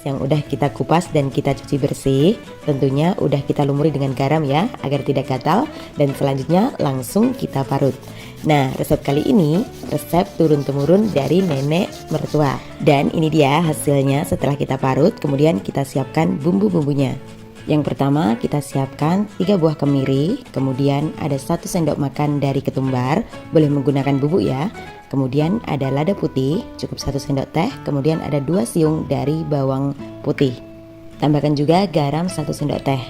yang udah kita kupas dan kita cuci bersih. Tentunya udah kita lumuri dengan garam ya, agar tidak gatal. Dan selanjutnya langsung kita parut. Nah, resep kali ini resep turun-temurun dari nenek mertua. Dan ini dia hasilnya setelah kita parut, kemudian kita siapkan bumbu-bumbunya. Yang pertama kita siapkan 3 buah kemiri, kemudian ada 1 sendok makan dari ketumbar, boleh menggunakan bubuk ya. Kemudian ada lada putih, cukup 1 sendok teh, kemudian ada 2 siung dari bawang putih. Tambahkan juga garam 1 sendok teh.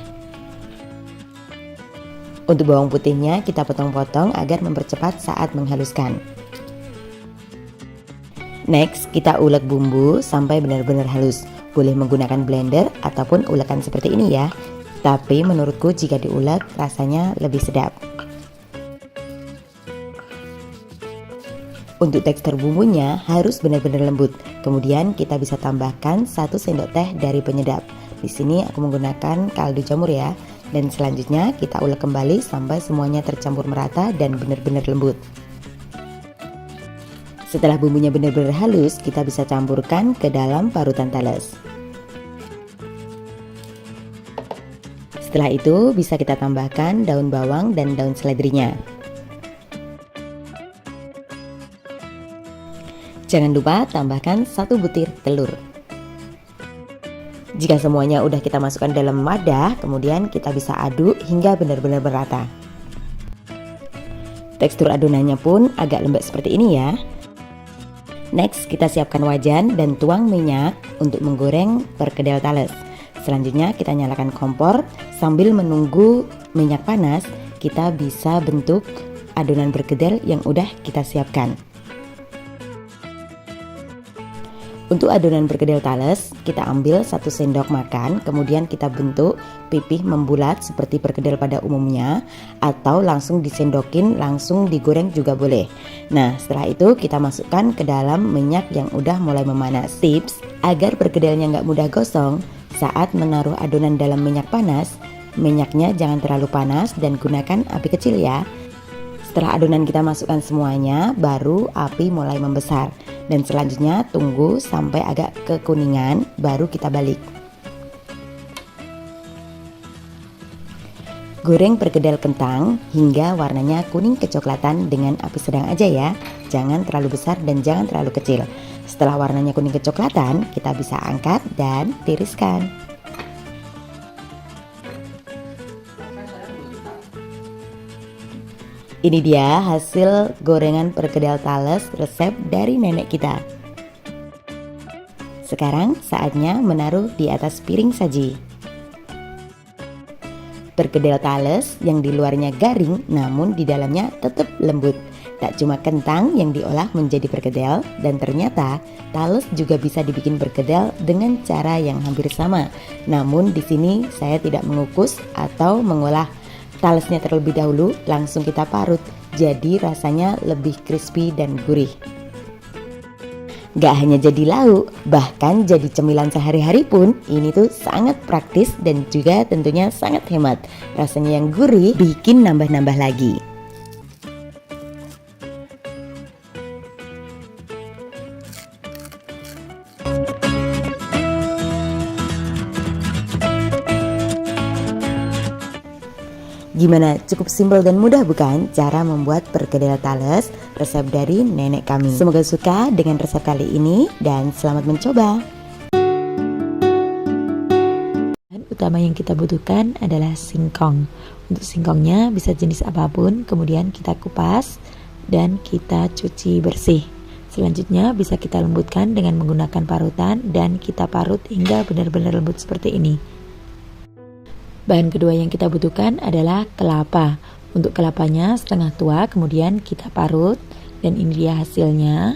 Untuk bawang putihnya kita potong-potong agar mempercepat saat menghaluskan. Next, kita ulek bumbu sampai benar-benar halus. Boleh menggunakan blender ataupun ulekan seperti ini ya. Tapi menurutku jika diulek rasanya lebih sedap. Untuk tekstur bumbunya harus benar-benar lembut. Kemudian kita bisa tambahkan 1 sendok teh dari penyedap. Di sini aku menggunakan kaldu jamur ya. Dan selanjutnya kita ulek kembali sampai semuanya tercampur merata dan benar-benar lembut. Setelah bumbunya benar-benar halus, kita bisa campurkan ke dalam parutan tales. Setelah itu bisa kita tambahkan daun bawang dan daun seledrinya. Jangan lupa tambahkan 1 butir telur. Jika semuanya udah kita masukkan dalam wadah, kemudian kita bisa aduk hingga benar-benar merata. Tekstur adonannya pun agak lembek seperti ini ya. Next, kita siapkan wajan dan tuang minyak untuk menggoreng perkedel tales. Selanjutnya kita nyalakan kompor. Sambil menunggu minyak panas, kita bisa bentuk adonan perkedel yang udah kita siapkan. Untuk adonan perkedel tales, kita ambil 1 sendok makan, kemudian kita bentuk pipih membulat seperti perkedel pada umumnya, atau langsung disendokin, langsung digoreng juga boleh. Nah, setelah itu kita masukkan ke dalam minyak yang udah mulai memanas. Tips agar perkedelnya nggak mudah gosong, saat menaruh adonan dalam minyak panas, minyaknya jangan terlalu panas dan gunakan api kecil ya. Setelah adonan kita masukkan semuanya, baru api mulai membesar. Dan selanjutnya tunggu sampai agak kekuningan, baru kita balik. Goreng perkedel kentang hingga warnanya kuning kecoklatan dengan api sedang aja ya. Jangan terlalu besar dan jangan terlalu kecil. Setelah warnanya kuning kecoklatan, kita bisa angkat dan tiriskan. Ini dia hasil gorengan perkedel tales resep dari nenek kita. Sekarang saatnya menaruh di atas piring saji. Perkedel tales yang di luarnya garing namun di dalamnya tetap lembut. Tak cuma kentang yang diolah menjadi perkedel, dan ternyata tales juga bisa dibikin perkedel dengan cara yang hampir sama. Namun di sini saya tidak mengukus atau mengolah talesnya terlebih dahulu, langsung kita parut, jadi rasanya lebih crispy dan gurih. Gak hanya jadi lauk, bahkan jadi cemilan sehari-hari pun ini tuh sangat praktis dan juga tentunya sangat hemat. Rasanya yang gurih bikin nambah-nambah lagi. Gimana, cukup simpel dan mudah bukan cara membuat perkedel tales resep dari nenek kami. Semoga suka dengan resep kali ini dan selamat mencoba. Bahan utama yang kita butuhkan adalah singkong. Untuk singkongnya bisa jenis apapun, kemudian kita kupas dan kita cuci bersih. Selanjutnya bisa kita lembutkan dengan menggunakan parutan dan kita parut hingga benar-benar lembut seperti ini. Bahan kedua yang kita butuhkan adalah kelapa. Untuk kelapanya setengah tua, kemudian kita parut dan ini dia hasilnya.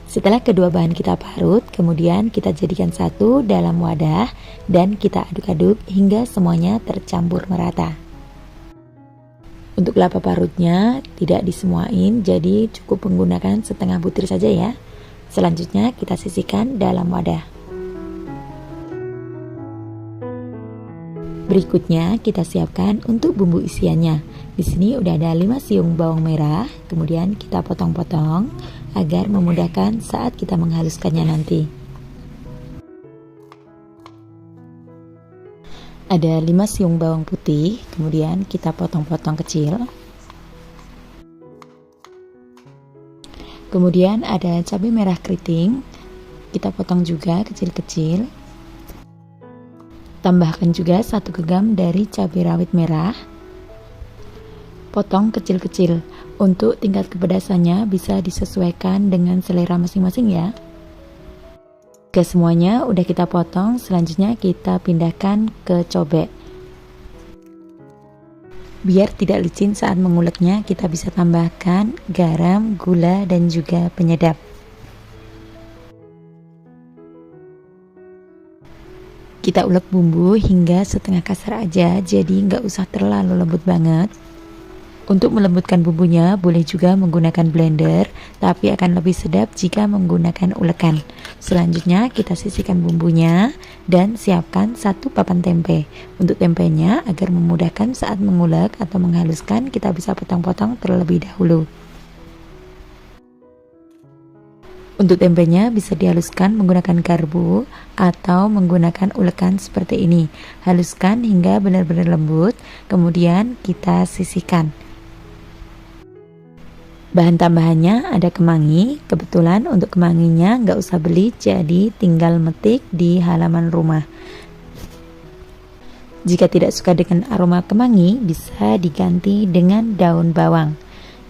Setelah kedua bahan kita parut, kemudian kita jadikan satu dalam wadah dan kita aduk-aduk hingga semuanya tercampur merata. Untuk kelapa parutnya tidak disemuain, jadi cukup menggunakan setengah butir saja ya. Selanjutnya kita sisihkan dalam wadah. Berikutnya kita siapkan untuk bumbu isiannya. Di sini udah ada 5 siung bawang merah, kemudian kita potong-potong agar memudahkan saat kita menghaluskannya nanti. Ada 5 siung bawang putih, kemudian kita potong-potong kecil. Kemudian ada cabai merah keriting, kita potong juga kecil-kecil. Tambahkan juga 1 genggam dari cabai rawit merah. Potong kecil-kecil. Untuk tingkat kepedasannya bisa disesuaikan dengan selera masing-masing ya. Jika semuanya udah kita potong, selanjutnya kita pindahkan ke cobek. Biar tidak licin saat menguleknya, kita bisa tambahkan garam, gula, dan juga penyedap. Kita ulek bumbu hingga setengah kasar aja, jadi nggak usah terlalu lembut banget. Untuk melembutkan bumbunya, boleh juga menggunakan blender, tapi akan lebih sedap jika menggunakan ulekan. Selanjutnya, kita sisihkan bumbunya dan siapkan 1 papan tempe. Untuk tempenya, agar memudahkan saat mengulek atau menghaluskan, kita bisa potong-potong terlebih dahulu. Untuk tempenya bisa dihaluskan menggunakan garpu atau menggunakan ulekan seperti ini. Haluskan hingga benar-benar lembut, kemudian kita sisihkan. Bahan tambahannya ada kemangi. Kebetulan untuk kemanginya nggak usah beli, jadi tinggal metik di halaman rumah. Jika tidak suka dengan aroma kemangi, bisa diganti dengan daun bawang.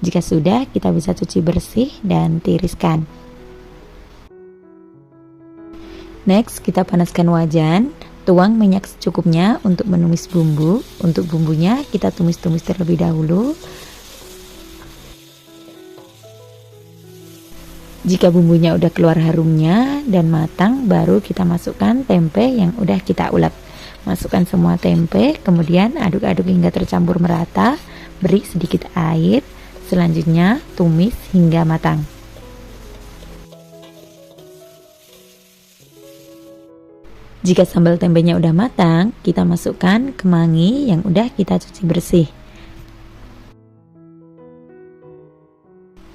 Jika sudah, kita bisa cuci bersih dan tiriskan. Next, kita panaskan wajan. Tuang minyak secukupnya untuk menumis bumbu. Untuk bumbunya kita tumis-tumis terlebih dahulu. Jika bumbunya udah keluar harumnya dan matang, baru kita masukkan tempe yang udah kita ulek. Masukkan semua tempe, kemudian aduk-aduk hingga tercampur merata. Beri sedikit air. Selanjutnya tumis hingga matang. Jika sambal tempenya udah matang, kita masukkan kemangi yang udah kita cuci bersih.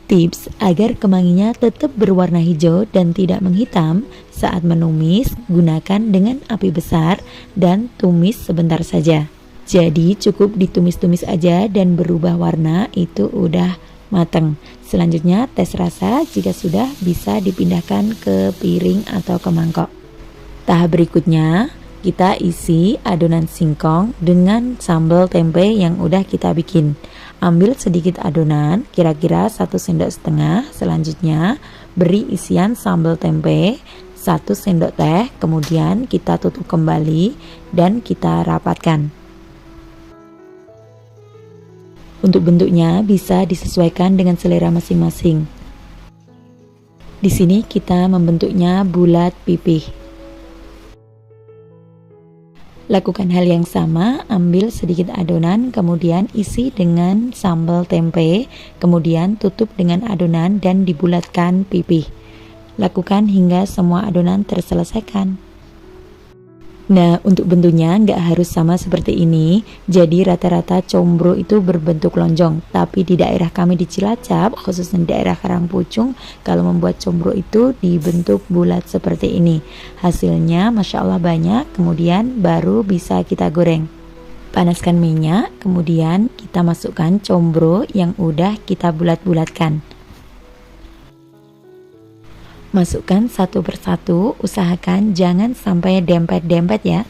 Tips agar kemanginya tetap berwarna hijau dan tidak menghitam saat menumis, gunakan dengan api besar dan tumis sebentar saja. Jadi cukup ditumis-tumis aja dan berubah warna, itu udah matang. Selanjutnya tes rasa, jika sudah bisa dipindahkan ke piring atau ke mangkok. Tahap berikutnya, kita isi adonan singkong dengan sambal tempe yang udah kita bikin. Ambil sedikit adonan, kira-kira 1,5 sendok. Selanjutnya, beri isian sambal tempe 1 sendok teh. Kemudian kita tutup kembali dan kita rapatkan. Untuk bentuknya bisa disesuaikan dengan selera masing-masing. Di sini kita membentuknya bulat pipih. Lakukan hal yang sama, ambil sedikit adonan, kemudian isi dengan sambal tempe, kemudian tutup dengan adonan dan dibulatkan pipih. Lakukan hingga semua adonan terselesaikan. Nah, untuk bentuknya nggak harus sama seperti ini, jadi rata-rata combro itu berbentuk lonjong. Tapi di daerah kami di Cilacap, khususnya di daerah Karangpucung, kalau membuat combro itu dibentuk bulat seperti ini. Hasilnya Masya Allah banyak, kemudian baru bisa kita goreng. Panaskan minyak, kemudian kita masukkan combro yang udah kita bulat-bulatkan. Masukkan satu persatu, usahakan jangan sampai dempet-dempet ya.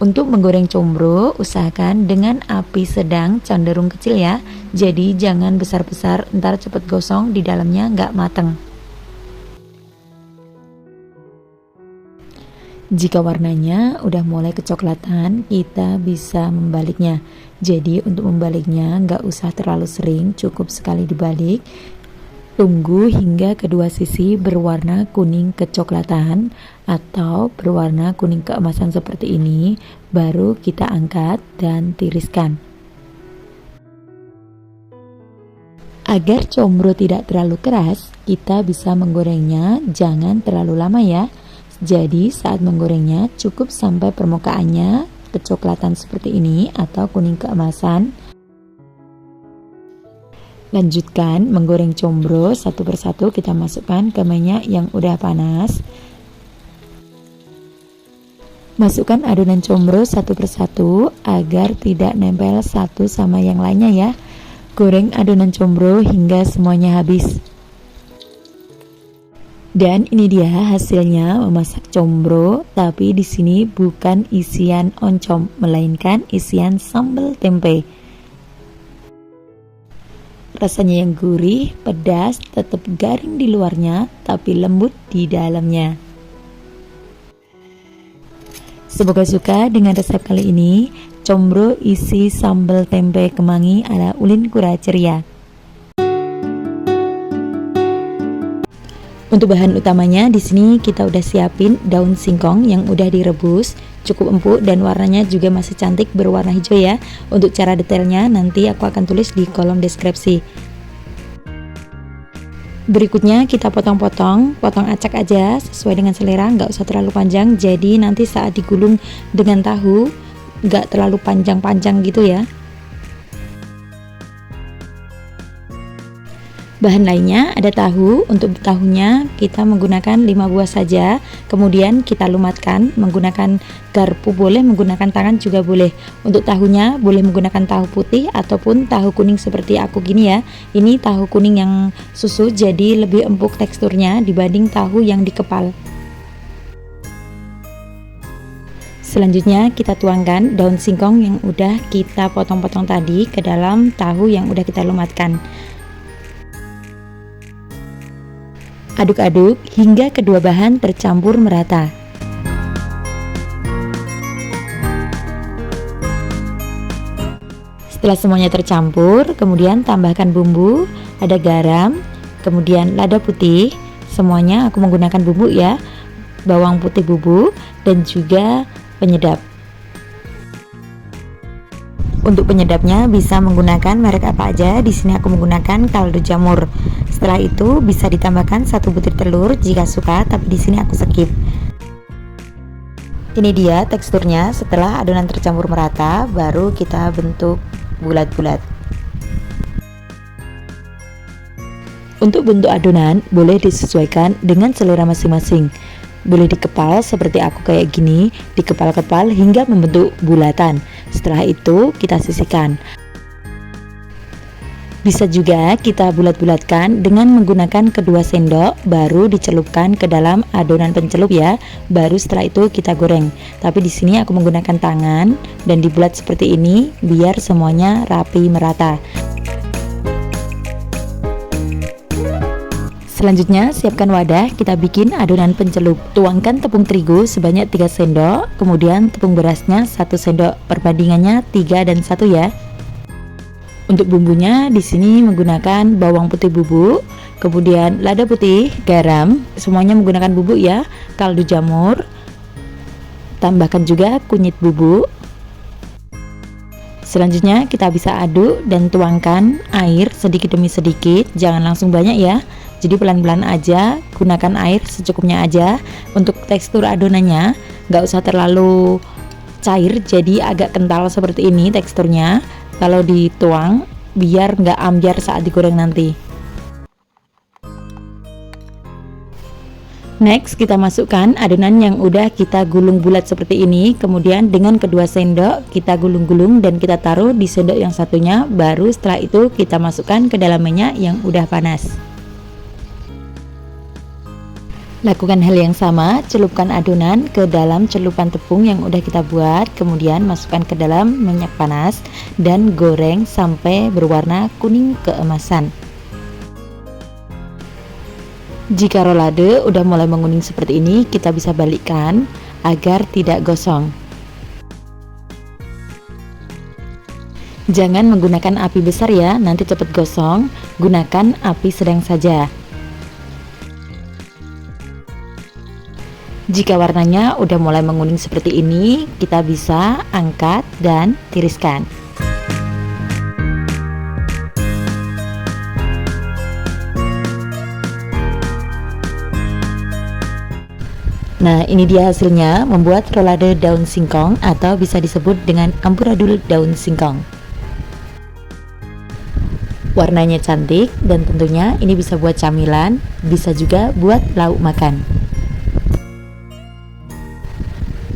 Untuk menggoreng combro, usahakan dengan api sedang cenderung kecil ya. Jadi jangan besar-besar, ntar cepet gosong, di dalamnya nggak mateng. Jika warnanya udah mulai kecoklatan, kita bisa membaliknya. Jadi untuk membaliknya nggak usah terlalu sering, cukup sekali dibalik. Tunggu hingga kedua sisi berwarna kuning kecoklatan atau berwarna kuning keemasan seperti ini, baru kita angkat dan tiriskan. Agar combro tidak terlalu keras, kita bisa menggorengnya jangan terlalu lama ya. Jadi saat menggorengnya cukup sampai permukaannya kecoklatan seperti ini atau kuning keemasan. Lanjutkan menggoreng combro satu persatu, kita masukkan ke minyak yang udah panas. Masukkan adonan combro satu persatu agar tidak nempel satu sama yang lainnya ya. Goreng adonan combro hingga semuanya habis. Dan ini dia hasilnya memasak combro, tapi di sini bukan isian oncom, melainkan isian sambal tempe. Rasanya yang gurih, pedas, tetap garing di luarnya, tapi lembut di dalamnya. Semoga suka dengan resep kali ini. Combro isi sambal tempe kemangi ala Ulin Kura Ceria. Untuk bahan utamanya di sini kita udah siapin daun singkong yang udah direbus, cukup empuk dan warnanya juga masih cantik berwarna hijau ya. Untuk cara detailnya nanti aku akan tulis di kolom deskripsi. Berikutnya kita potong acak aja sesuai dengan selera, nggak usah terlalu panjang. Jadi nanti saat digulung dengan tahu nggak terlalu panjang-panjang gitu ya. Bahan lainnya ada tahu. Untuk tahunya kita menggunakan 5 buah saja. Kemudian kita lumatkan menggunakan garpu, boleh menggunakan tangan juga boleh. Untuk tahunya boleh menggunakan tahu putih ataupun tahu kuning seperti aku gini ya. Ini tahu kuning yang susu, jadi lebih empuk teksturnya dibanding tahu yang dikepal. Selanjutnya kita tuangkan daun singkong yang udah kita potong-potong tadi ke dalam tahu yang udah kita lumatkan. Aduk-aduk hingga kedua bahan tercampur merata. Setelah semuanya tercampur, kemudian tambahkan bumbu, ada garam, kemudian lada putih. Semuanya aku menggunakan bumbu ya, bawang putih bubuk dan juga penyedap. Untuk penyedapnya bisa menggunakan merek apa aja. Di sini aku menggunakan kaldu jamur. Setelah itu bisa ditambahkan 1 butir telur jika suka, tapi di sini aku skip. Ini dia teksturnya setelah adonan tercampur merata, baru kita bentuk bulat-bulat. Untuk bentuk adonan boleh disesuaikan dengan selera masing-masing. Boleh dikepal seperti aku kayak gini, dikepal-kepal hingga membentuk bulatan. Setelah itu kita sisihkan. Bisa juga kita bulat-bulatkan dengan menggunakan kedua sendok, baru dicelupkan ke dalam adonan pencelup ya. Baru setelah itu kita goreng. Tapi di sini aku menggunakan tangan dan dibulat seperti ini biar semuanya rapi merata. Selanjutnya siapkan wadah, kita bikin adonan pencelup. Tuangkan tepung terigu sebanyak 3 sendok, kemudian tepung berasnya 1 sendok. Perbandingannya 3 dan 1 ya. Untuk bumbunya di sini menggunakan bawang putih bubuk, kemudian lada putih, garam, semuanya menggunakan bubuk ya, kaldu jamur. Tambahkan juga kunyit bubuk. Selanjutnya kita bisa aduk dan tuangkan air sedikit demi sedikit, jangan langsung banyak ya. Jadi pelan-pelan aja, gunakan air secukupnya aja. Untuk tekstur adonannya nggak usah terlalu cair, jadi agak kental seperti ini teksturnya. Kalau dituang biar nggak ambyar saat digoreng nanti. Next kita masukkan adonan yang udah kita gulung bulat seperti ini. Kemudian dengan kedua sendok kita gulung-gulung dan kita taruh di sendok yang satunya. Baru setelah itu kita masukkan ke dalam minyak yang udah panas. Lakukan hal yang sama, celupkan adonan ke dalam celupan tepung yang udah kita buat, kemudian masukkan ke dalam minyak panas dan goreng sampai berwarna kuning keemasan. Jika rolade udah mulai menguning seperti ini, kita bisa balikkan agar tidak gosong. Jangan menggunakan api besar ya, nanti cepat gosong. Gunakan api sedang saja. Jika warnanya udah mulai menguning seperti ini, kita bisa angkat dan tiriskan. Nah, ini dia hasilnya, membuat rolade daun singkong atau bisa disebut dengan amburadul daun singkong. Warnanya cantik dan tentunya ini bisa buat camilan, bisa juga buat lauk makan.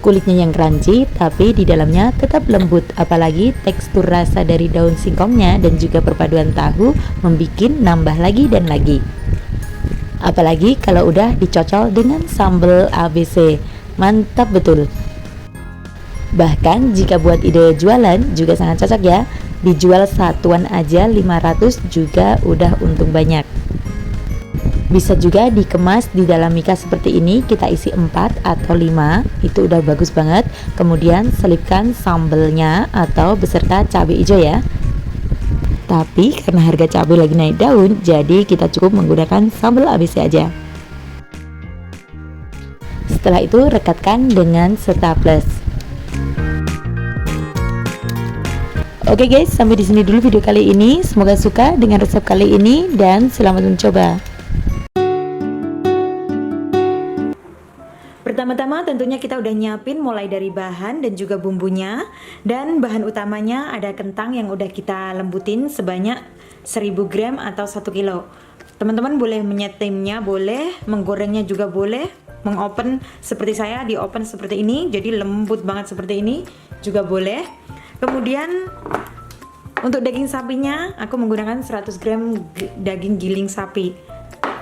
Kulitnya yang crunchy tapi di dalamnya tetap lembut, apalagi tekstur rasa dari daun singkongnya dan juga perpaduan tahu membuat nambah lagi dan lagi. Apalagi kalau udah dicocol dengan sambal ABC, mantap betul. Bahkan jika buat ide jualan juga sangat cocok ya. Dijual satuan aja 500 juga udah untung banyak. Bisa juga dikemas di dalam mika seperti ini, kita isi 4 atau 5, itu udah bagus banget. Kemudian selipkan sambelnya atau beserta cabai hijau ya. Tapi karena harga cabai lagi naik daun, jadi kita cukup menggunakan sambal ABC aja. Setelah itu rekatkan dengan staples. Oke guys, sampai di sini dulu video kali ini. Semoga suka dengan resep kali ini dan selamat mencoba. Pertama-tama tentunya kita udah nyiapin mulai dari bahan dan juga bumbunya. Dan bahan utamanya ada kentang yang udah kita lembutin sebanyak 1000 gram atau 1 kilo. Teman-teman boleh menyetimnya, boleh menggorengnya juga boleh, mengopen seperti saya, di open seperti ini jadi lembut banget seperti ini juga boleh. Kemudian untuk daging sapinya aku menggunakan 100 gram daging giling sapi.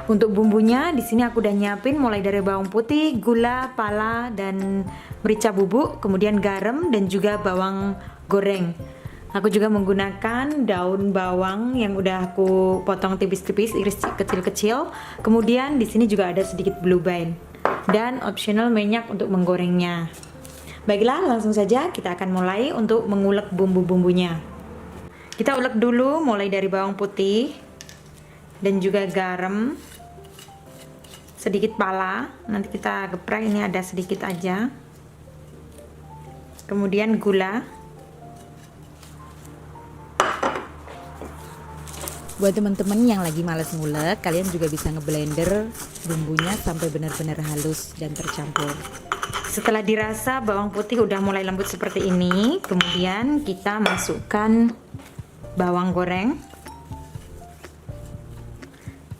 Untuk bumbunya di sini aku udah nyiapin mulai dari bawang putih, gula, pala dan merica bubuk, kemudian garam dan juga bawang goreng. Aku juga menggunakan daun bawang yang udah aku potong tipis-tipis, iris kecil-kecil. Kemudian di sini juga ada sedikit blue bean dan optional minyak untuk menggorengnya. Baiklah, langsung saja kita akan mulai untuk mengulek bumbu-bumbunya. Kita ulek dulu mulai dari bawang putih dan juga garam, sedikit pala, nanti kita geprek, ini ada sedikit aja. Kemudian gula. Buat teman-teman yang lagi males ngulek, kalian juga bisa ngeblender bumbunya sampai benar-benar halus dan tercampur. Setelah dirasa bawang putih udah mulai lembut seperti ini, kemudian kita masukkan bawang goreng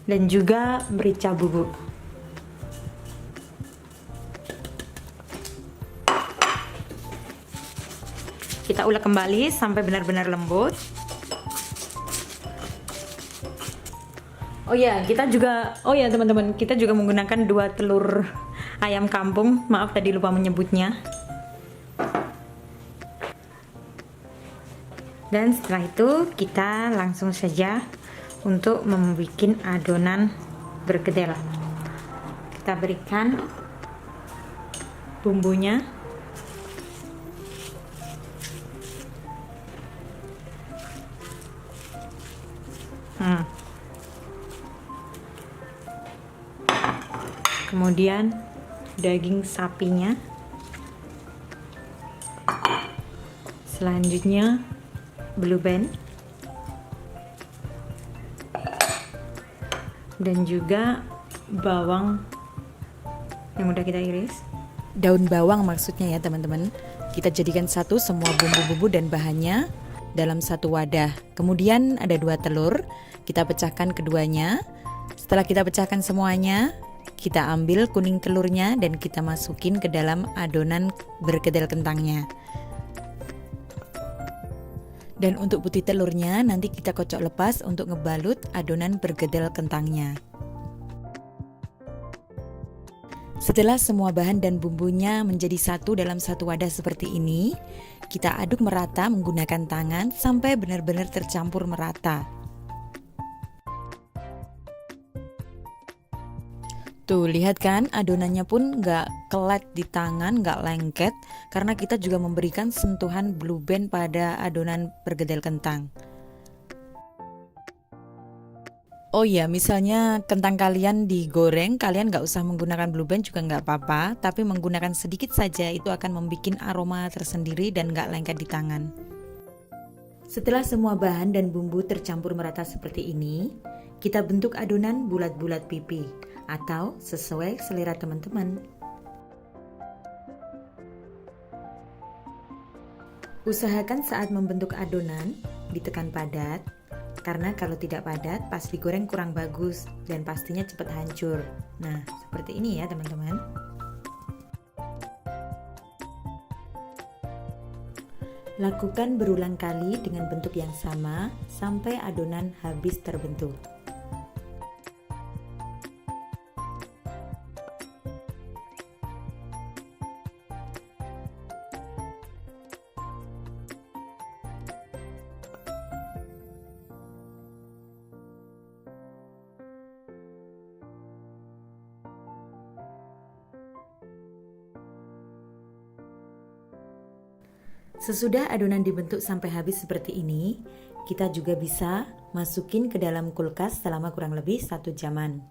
dan juga merica bubuk. Kita ulek kembali sampai benar-benar lembut. Oh ya, teman-teman, kita juga menggunakan 2 telur ayam kampung. Maaf tadi lupa menyebutnya. Dan setelah itu kita langsung saja untuk membuat adonan bergedel. Kita berikan bumbunya. Kemudian daging sapinya. Selanjutnya blue bean dan juga bawang yang udah kita iris. Daun bawang maksudnya ya teman-teman. Kita jadikan satu semua bumbu-bumbu dan bahannya dalam satu wadah. Kemudian ada 2 telur, kita pecahkan keduanya. Setelah kita pecahkan semuanya, kita ambil kuning telurnya dan kita masukin ke dalam adonan berkedel kentangnya. Dan untuk putih telurnya nanti kita kocok lepas untuk ngebalut adonan bergedel kentangnya. Setelah semua bahan dan bumbunya menjadi satu dalam satu wadah seperti ini, kita aduk merata menggunakan tangan sampai benar-benar tercampur merata. Tuh, lihat kan, adonannya pun nggak kelet di tangan, nggak lengket, karena kita juga memberikan sentuhan blue bean pada adonan pergedel kentang. Oh iya, misalnya kentang kalian digoreng, kalian nggak usah menggunakan blue bean juga nggak apa-apa, tapi menggunakan sedikit saja itu akan membuat aroma tersendiri dan nggak lengket di tangan. Setelah semua bahan dan bumbu tercampur merata seperti ini, kita bentuk adonan bulat-bulat pipi atau sesuai selera teman-teman. Usahakan saat membentuk adonan ditekan padat karena kalau tidak padat pas digoreng kurang bagus dan pastinya cepat hancur. Nah, seperti ini ya teman-teman. Lakukan berulang kali dengan bentuk yang sama sampai adonan habis terbentuk. Sesudah adonan dibentuk sampai habis seperti ini, kita juga bisa masukin ke dalam kulkas selama kurang lebih 1 jaman.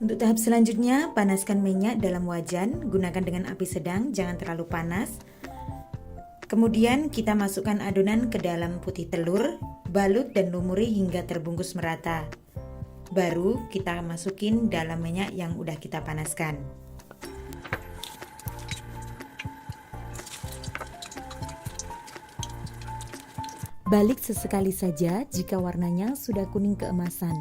Untuk tahap selanjutnya, panaskan minyak dalam wajan, gunakan dengan api sedang, jangan terlalu panas. Kemudian kita masukkan adonan ke dalam putih telur, balut dan lumuri hingga terbungkus merata. Baru kita masukin dalam minyak yang udah kita panaskan. Balik sesekali saja jika warnanya sudah kuning keemasan.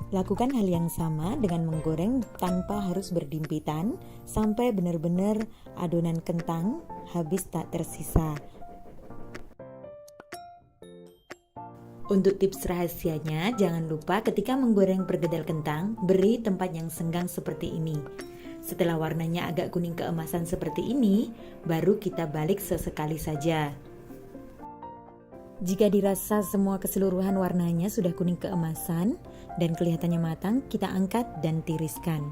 Lakukan hal yang sama dengan menggoreng tanpa harus berdimpitan sampai benar-benar adonan kentang habis tak tersisa. Untuk tips rahasianya, jangan lupa ketika menggoreng perkedel kentang, beri tempat yang senggang seperti ini. Setelah warnanya agak kuning keemasan seperti ini, baru kita balik sesekali saja. Jika dirasa semua keseluruhan warnanya sudah kuning keemasan dan kelihatannya matang, kita angkat dan tiriskan.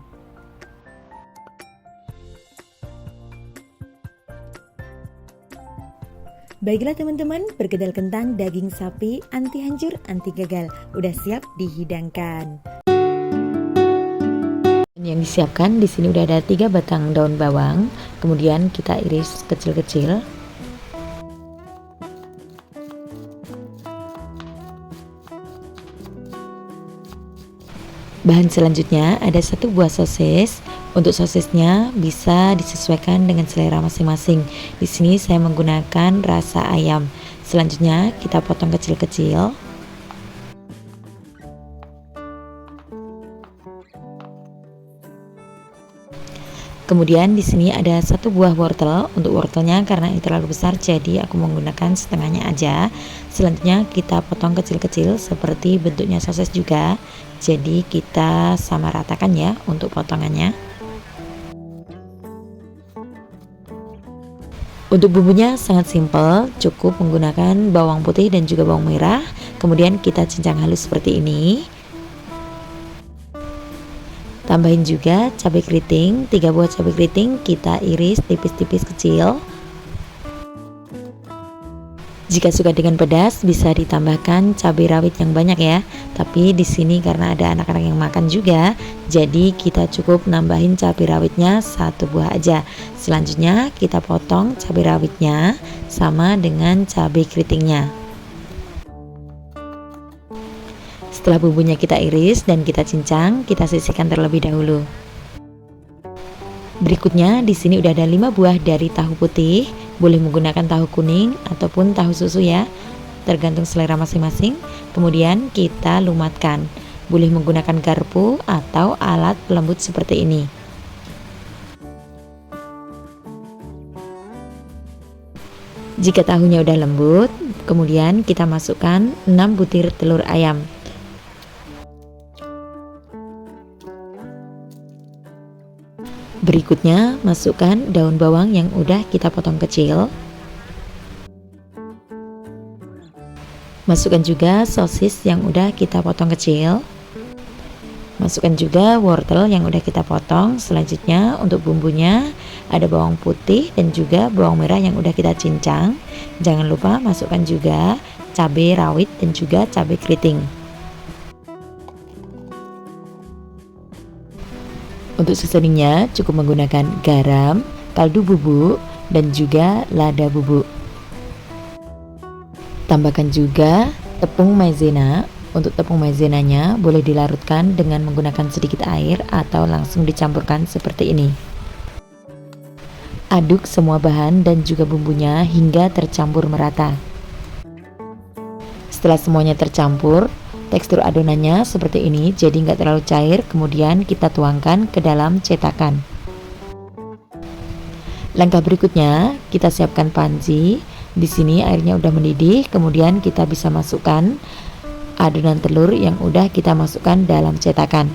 Baiklah teman-teman, perkedel kentang daging sapi anti hancur, anti gagal udah siap dihidangkan. Yang disiapkan di sini udah ada 3 batang daun bawang, kemudian kita iris kecil-kecil. Bahan selanjutnya ada 1 buah sosis. Untuk sosisnya bisa disesuaikan dengan selera masing-masing. Di sini saya menggunakan rasa ayam. Selanjutnya kita potong kecil-kecil. Kemudian di sini ada 1 buah wortel. Untuk wortelnya karena ini terlalu besar jadi aku menggunakan setengahnya aja. Selanjutnya kita potong kecil-kecil seperti bentuknya sosis juga. Jadi kita sama ratakan ya untuk potongannya. Untuk bumbunya sangat simpel, cukup menggunakan bawang putih dan juga bawang merah. Kemudian kita cincang halus seperti ini. Tambahin juga cabai keriting, 3 buah cabai keriting kita iris tipis-tipis kecil. Jika suka dengan pedas bisa ditambahkan cabai rawit yang banyak ya. Tapi di sini karena ada anak-anak yang makan juga, jadi kita cukup nambahin cabai rawitnya 1 buah aja. Selanjutnya kita potong cabai rawitnya sama dengan cabai keritingnya. Setelah bumbunya kita iris dan kita cincang, kita sisihkan terlebih dahulu. Berikutnya di sini udah ada 5 buah dari tahu putih. Boleh menggunakan tahu kuning ataupun tahu susu ya, tergantung selera masing-masing. Kemudian kita lumatkan. Boleh menggunakan garpu atau alat pelembut seperti ini. Jika tahunya udah lembut, kemudian kita masukkan 6 butir telur ayam. Berikutnya masukkan daun bawang yang udah kita potong kecil. Masukkan juga sosis yang udah kita potong kecil. Masukkan juga wortel yang udah kita potong. Selanjutnya untuk bumbunya ada bawang putih dan juga bawang merah yang udah kita cincang. Jangan lupa masukkan juga cabai rawit dan juga cabai keriting. Untuk seasoningnya cukup menggunakan garam, kaldu bubuk, dan juga lada bubuk. Tambahkan juga Tepung maizena. Untuk tepung maizenanya boleh dilarutkan dengan menggunakan sedikit air atau langsung dicampurkan seperti ini. Aduk semua bahan dan juga bumbunya hingga tercampur merata. Setelah semuanya tercampur, tekstur adonannya seperti ini, jadi nggak terlalu cair. Kemudian kita tuangkan ke dalam cetakan. Langkah berikutnya, kita siapkan panci. Di sini airnya udah mendidih, kemudian kita bisa masukkan adonan telur yang udah kita masukkan dalam cetakan.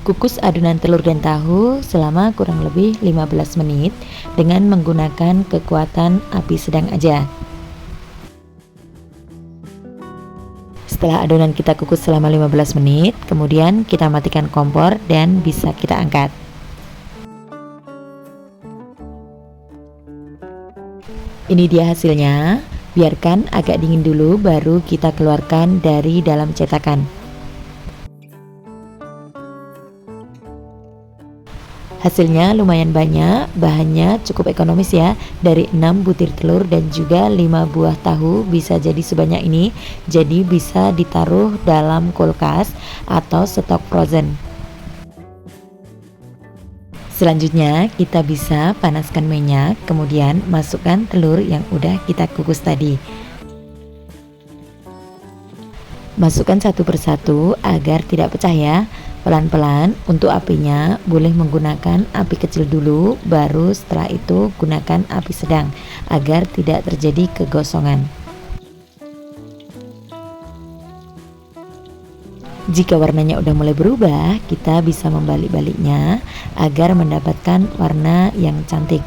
Kukus adonan telur dan tahu selama kurang lebih 15 menit dengan menggunakan kekuatan api sedang aja. Setelah adonan kita kukus selama 15 menit, kemudian kita matikan kompor dan bisa kita angkat. Ini dia hasilnya. Biarkan agak dingin dulu baru kita keluarkan dari dalam cetakan. Hasilnya lumayan banyak, bahannya cukup ekonomis ya. Dari 6 butir telur dan juga 5 buah tahu bisa jadi sebanyak ini. Jadi bisa ditaruh dalam kulkas atau stok frozen. Selanjutnya kita bisa panaskan minyak, kemudian masukkan telur yang udah kita kukus tadi. Masukkan satu persatu agar tidak pecah ya. Pelan-pelan. Untuk apinya boleh menggunakan api kecil dulu, baru setelah itu gunakan api sedang agar tidak terjadi kegosongan. Jika warnanya udah mulai berubah, kita bisa membalik-baliknya agar mendapatkan warna yang cantik.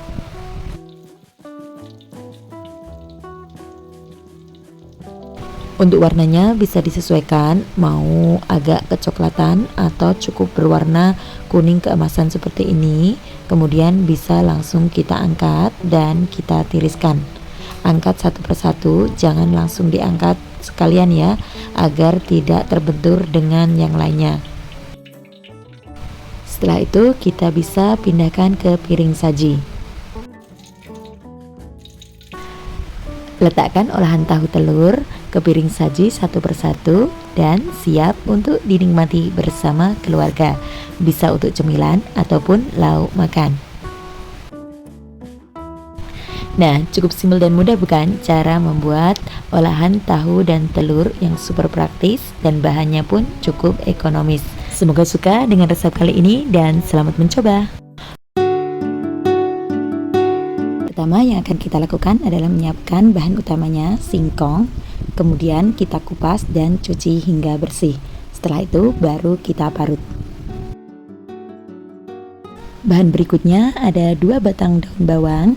Untuk warnanya bisa disesuaikan, mau agak kecoklatan atau cukup berwarna kuning keemasan seperti ini. Kemudian bisa langsung kita angkat dan kita tiriskan. Angkat satu persatu, jangan langsung diangkat sekalian ya, agar tidak terbentur dengan yang lainnya. Setelah itu kita bisa pindahkan ke piring saji. Letakkan olahan tahu telur ke piring saji satu persatu dan siap untuk dinikmati bersama keluarga. Bisa untuk cemilan ataupun lauk makan. Nah, cukup simpel dan mudah bukan cara membuat olahan tahu dan telur yang super praktis dan bahannya pun cukup ekonomis. Semoga suka dengan resep kali ini dan selamat mencoba. Pertama yang akan kita lakukan adalah menyiapkan bahan utamanya, singkong. Kemudian kita kupas dan cuci hingga bersih. Setelah itu baru kita parut. Bahan berikutnya ada 2 batang daun bawang,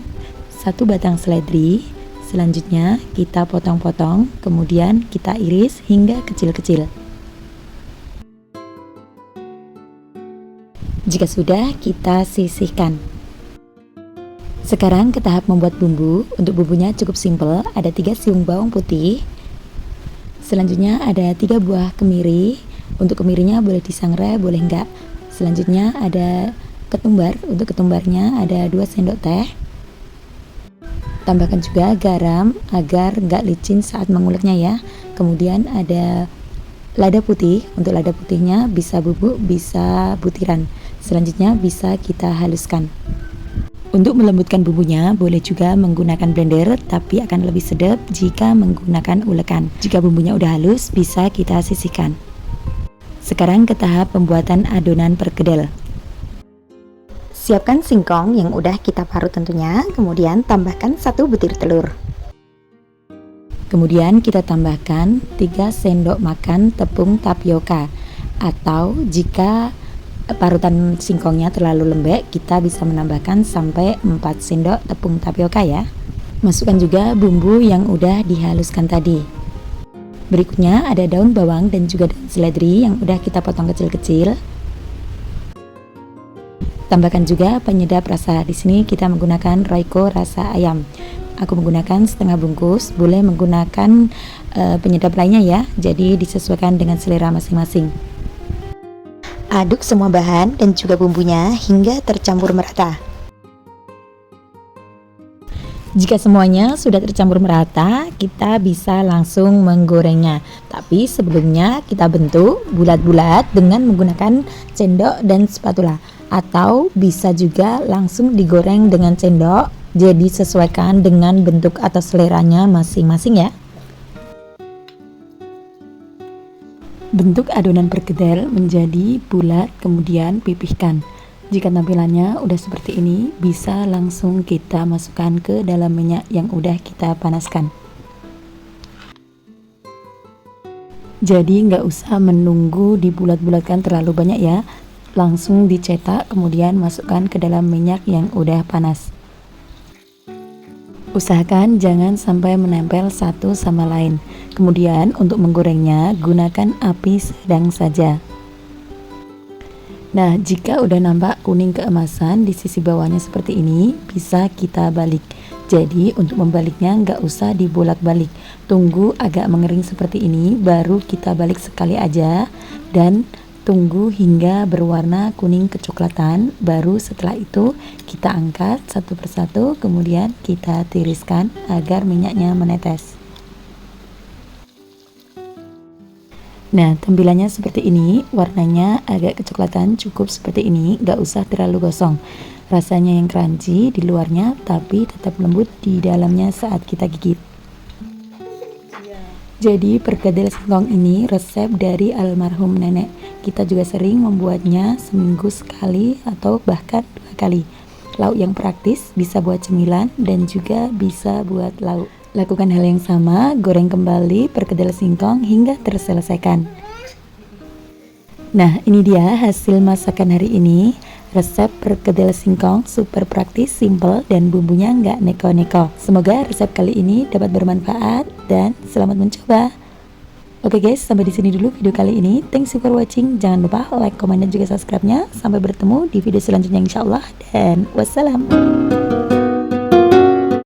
1 batang seledri. Selanjutnya kita potong-potong, kemudian kita iris hingga kecil-kecil. Jika sudah, kita sisihkan. Sekarang ke tahap membuat bumbu. Untuk bumbunya cukup simpel, ada 3 siung bawang putih. Selanjutnya ada 3 buah kemiri. Untuk kemirinya boleh disangrai, boleh enggak. Selanjutnya ada ketumbar. Untuk ketumbarnya ada 2 sendok teh. Tambahkan juga garam agar nggak licin saat menguleknya ya. Kemudian ada lada putih. Untuk lada putihnya bisa bubuk, bisa butiran. Selanjutnya bisa kita haluskan. Untuk melembutkan bumbunya boleh juga menggunakan blender, tapi akan lebih sedap jika menggunakan ulekan. Jika bumbunya udah halus, bisa kita sisihkan. Sekarang ke tahap pembuatan adonan perkedel. Siapkan singkong yang udah kita parut tentunya, kemudian tambahkan 1 butir telur. Kemudian kita tambahkan 3 sendok makan tepung tapioka, atau jika parutan singkongnya terlalu lembek, kita bisa menambahkan sampai 4 sendok tepung tapioka ya. Masukkan juga bumbu yang udah dihaluskan tadi. Berikutnya ada daun bawang dan juga daun seledri yang udah kita potong kecil-kecil. Tambahkan juga penyedap rasa. Di sini kita menggunakan Royco rasa ayam. Aku menggunakan setengah bungkus. Boleh menggunakan penyedap lainnya ya. Jadi disesuaikan dengan selera masing-masing. Aduk semua bahan dan juga bumbunya hingga tercampur merata. Jika semuanya sudah tercampur merata, kita bisa langsung menggorengnya. Tapi sebelumnya kita bentuk bulat-bulat dengan menggunakan sendok dan spatula. Atau bisa juga langsung digoreng dengan sendok. Jadi sesuaikan dengan bentuk atau seleranya masing-masing ya. Bentuk adonan perkedel menjadi bulat, kemudian pipihkan. Jika tampilannya udah seperti ini, bisa langsung kita masukkan ke dalam minyak yang udah kita panaskan. Jadi nggak usah menunggu dibulat-bulatkan terlalu banyak ya, langsung dicetak kemudian masukkan ke dalam minyak yang udah panas. Usahakan jangan sampai menempel satu sama lain. Kemudian untuk menggorengnya gunakan api sedang saja. Nah, jika udah nampak kuning keemasan di sisi bawahnya seperti ini, bisa kita balik. Jadi untuk membaliknya nggak usah dibolak-balik. Tunggu agak mengering seperti ini, baru kita balik sekali aja. Dan tunggu hingga berwarna kuning kecoklatan. Baru setelah itu kita angkat satu persatu, kemudian kita tiriskan agar minyaknya menetes. Nah, tampilannya seperti ini, warnanya agak kecoklatan, cukup seperti ini, gak usah terlalu gosong. Rasanya yang crunchy di luarnya, tapi tetap lembut di dalamnya saat kita gigit. Jadi perkedel singkong ini resep dari almarhum nenek. Kita juga sering membuatnya seminggu sekali atau bahkan 2 kali. Lauk yang praktis, bisa buat cemilan dan juga bisa buat lauk. Lakukan hal yang sama, goreng kembali perkedel singkong hingga terselesaikan. Nah, ini dia hasil masakan hari ini. Resep perkedel singkong super praktis, simple, dan bumbunya nggak neko-neko. Semoga resep kali ini dapat bermanfaat dan selamat mencoba. Oke guys, sampai di sini dulu video kali ini. Thanks for watching. Jangan lupa like, comment, dan juga subscribe-nya. Sampai bertemu di video selanjutnya insya Allah. Dan wassalam.